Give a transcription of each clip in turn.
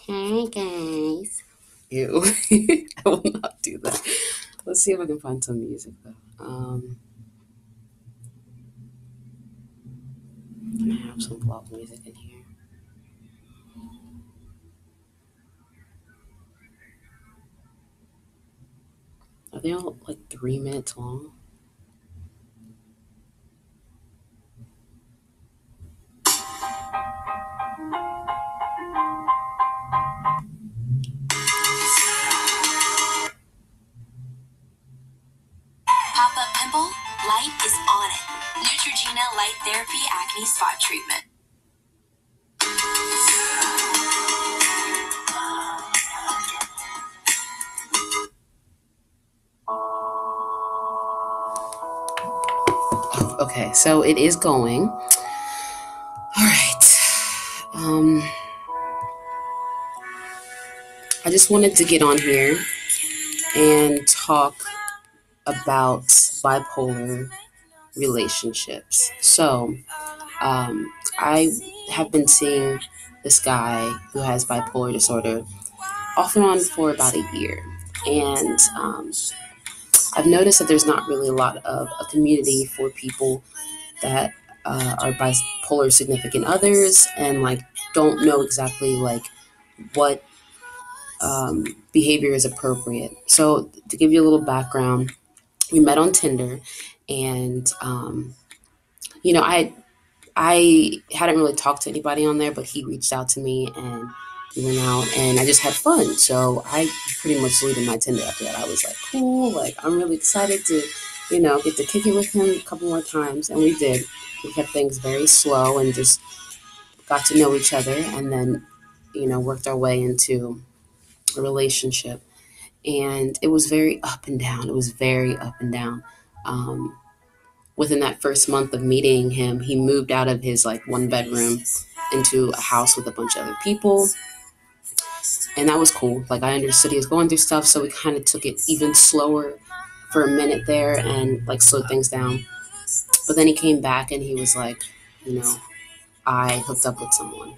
Hey guys. Ew. I will not do that. Let's see if I can find some music though. I have some vlog music in here. Are they all like 3 minutes long? Pop-up pimple, light is on it. Neutrogena Light Therapy Acne Spot Treatment. Oh, okay, so it is going. All right. I just wanted to get on here and talk about bipolar relationships. I have been seeing this guy who has bipolar disorder off and on for about a year. And I've noticed that there's not really a lot of a community for people that are bipolar significant others and like don't know exactly like what behavior is appropriate. So to give you a little background, we met on Tinder, and you know I hadn't really talked to anybody on there, but he reached out to me and we went out and I just had fun. So I pretty much deleted my Tinder after that. I was like, cool, like I'm really excited to, get to kick it with him a couple more times. And we did. We kept things very slow and just got to know each other and then, worked our way into a relationship. And it was very up and down. It was very up and down. Um, Within that first month of meeting him, he moved out of his like one bedroom into a house with a bunch of other people. And that was cool. Like I understood he was going through stuff, so we kind of took it even slower for a minute there and like slowed things down. But then he came back and he was like, you know, I hooked up with someone.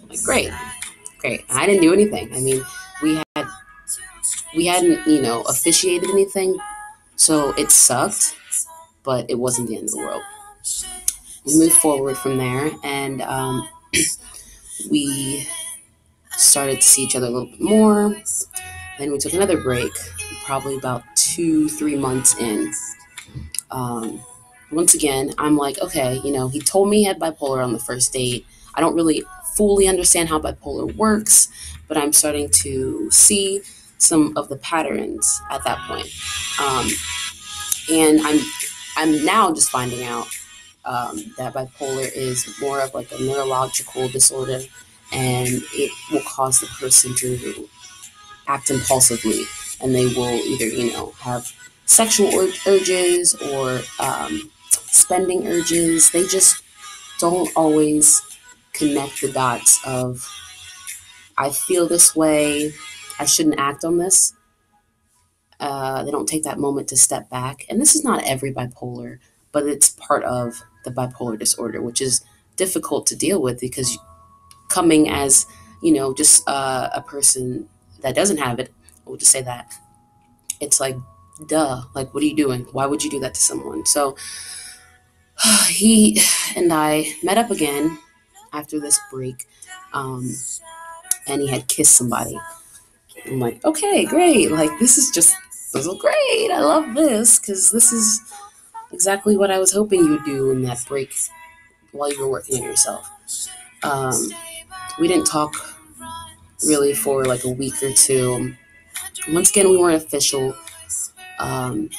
Like great, great. And I didn't do anything. I mean, we had we hadn't, officiated anything, so it sucked, but it wasn't the end of the world. We moved forward from there, and we started to see each other a little bit more. Then we took another break, probably about 2, 3 months in. Um, Once again, I'm like, okay, he told me he had bipolar on the first date. I don't really fully understand how bipolar works, but I'm starting to see some of the patterns at that point. Um, and I'm now just finding out that bipolar is more of like a neurological disorder, and it will cause the person to act impulsively, and they will either have sexual urges or spending urges. They just don't always connect the dots of I feel this way, I shouldn't act on this. They don't take that moment to step back. And this is not every bipolar, but it's part of the bipolar disorder, which is difficult to deal with because coming as, just a person that doesn't have it, we'll just say that, it's like, duh, like, what are you doing? Why would you do that to someone? So he and I met up again after this break, and he had kissed somebody. I'm like, okay, great. Like, this is great. I love this because this is exactly what I was hoping you would do in that break while you were working on yourself. Um, we didn't talk really for like a week or two. Once again, we weren't official, um,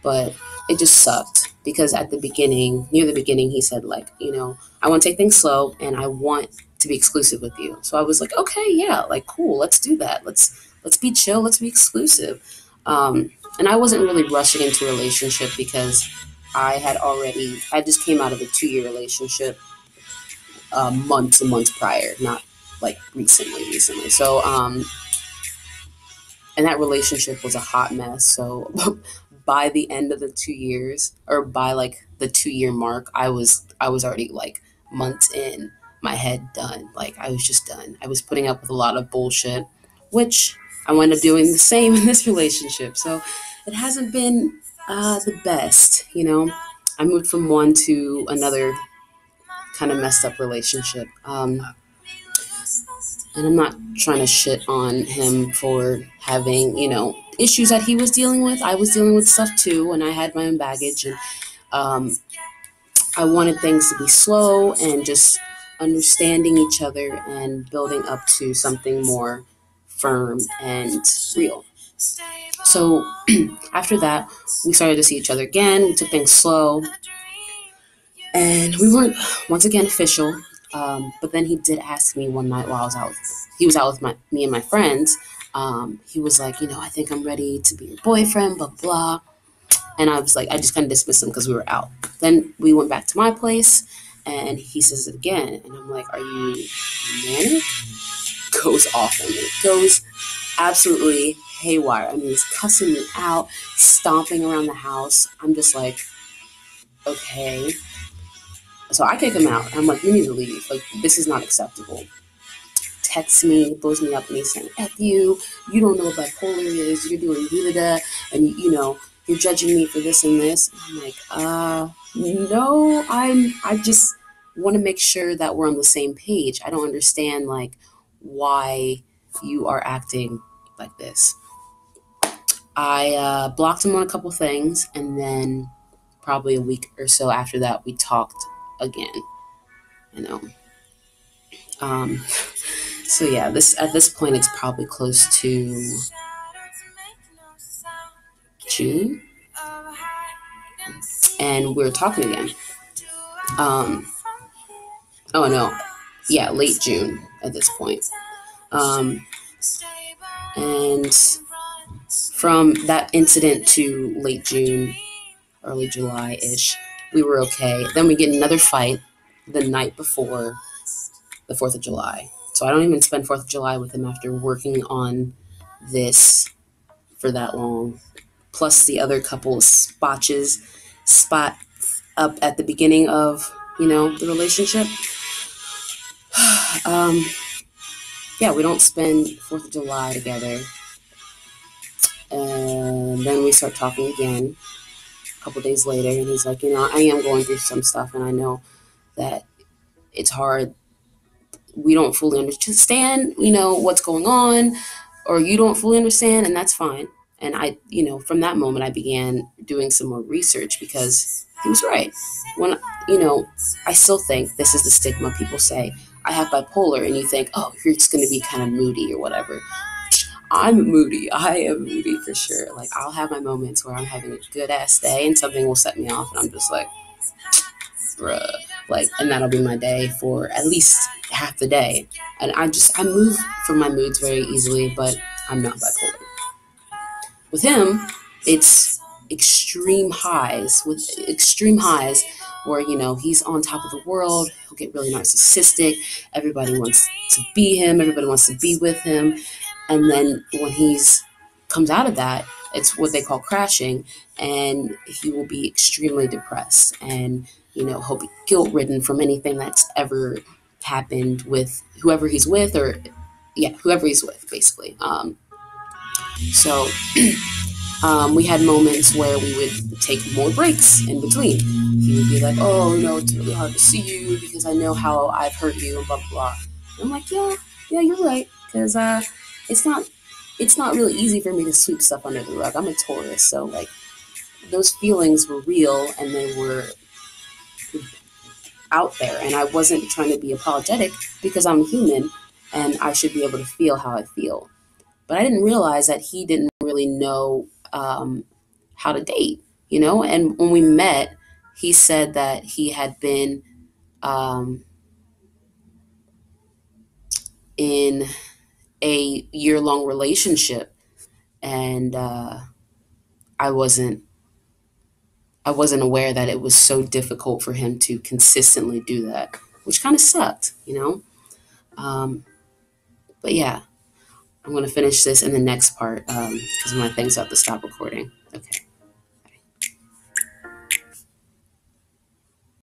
but it just sucked because at the beginning, near the beginning, he said like, I want to take things slow and I want to be exclusive with you. So I was like, okay, yeah, like cool, let's do that. Let's be chill. Let's be exclusive. And I wasn't really rushing into a relationship because I just came out of a 2 year relationship months and months prior, not like recently. So, and that relationship was a hot mess. So by the end of the 2 years, or by like the 2 year mark, I was already like months in, my head done. Like I was just done. I was putting up with a lot of bullshit, which I wound up doing the same in this relationship. So it hasn't been the best, you know. I moved from one to another kind of messed up relationship. And I'm not trying to shit on him for having, issues that he was dealing with. I was dealing with stuff too, and I had my own baggage. And um, I wanted things to be slow and just understanding each other and building up to something more firm and real. So after that, we started to see each other again. We took things slow, and we weren't once again official. But then he did ask me one night while I was out. He was out with me and my friends. He was like, I think I'm ready to be your boyfriend, blah blah. And I was like, I just kind of dismissed him because we were out. Then we went back to my place, and he says it again, and I'm like, "Are you manic?" Goes off on me. Goes absolutely haywire. I mean, he's cussing me out, stomping around the house. I'm just like, okay. So I kick him out. I'm like, you need to leave. Like, this is not acceptable. Texts me, blows me up, and he's saying, F you, you don't know what bipolar is, you're doing da and you're judging me for this and this. And I'm like, no, I just want to make sure that we're on the same page. I don't understand, like, why you are acting like this. I blocked him on a couple things, and then probably a week or so after that, we talked again, you know. Um, so yeah, this at this point it's probably close to June, and we're talking again. Um, oh no, yeah, late June at this point. Um, and from that incident to late June, early July ish, we were okay. Then we get another fight the night before the 4th of July. So I don't even spend 4th of July with him after working on this for that long. Plus the other couple spot up at the beginning of, the relationship. um, yeah, we don't spend 4th of July together. And then we start talking again a couple days later. And he's like, I am going through some stuff, and I know that it's hard. We don't fully understand, what's going on, or you don't fully understand, and that's fine. And I, from that moment, I began doing some more research because he was right. When, I still think this is the stigma. People say, I have bipolar, and you think, oh, you're just going to be kind of moody or whatever. I'm moody. I am moody for sure. Like, I'll have my moments where I'm having a good ass day and something will set me off, and I'm just like, bruh. Like, and that'll be my day for at least half the day. And I move from my moods very easily, but I'm not bipolar. With him, it's extreme highs where, he's on top of the world. He'll get really narcissistic. Everybody wants to be him. Everybody wants to be with him. And then when he's comes out of that, it's what they call crashing, and he will be extremely depressed, and he'll be guilt ridden from anything that's ever happened with whoever he's with, or yeah, whoever he's with, basically. So we had moments where we would take more breaks in between. He would be like, "Oh, it's really hard to see you because I know how I've hurt you," and blah blah blah. And I'm like, "Yeah, you're right," because it's not really easy for me to sweep stuff under the rug. I'm a Taurus, so like those feelings were real and they were out there, and I wasn't trying to be apologetic because I'm human and I should be able to feel how I feel. But I didn't realize that he didn't really know how to date, And when we met, he said that he had been um, in a year-long relationship, and I wasn't I wasn't aware that it was so difficult for him to consistently do that, which kind of sucked. Um, but yeah, I'm going to finish this in the next part because my things have to stop recording. Okay.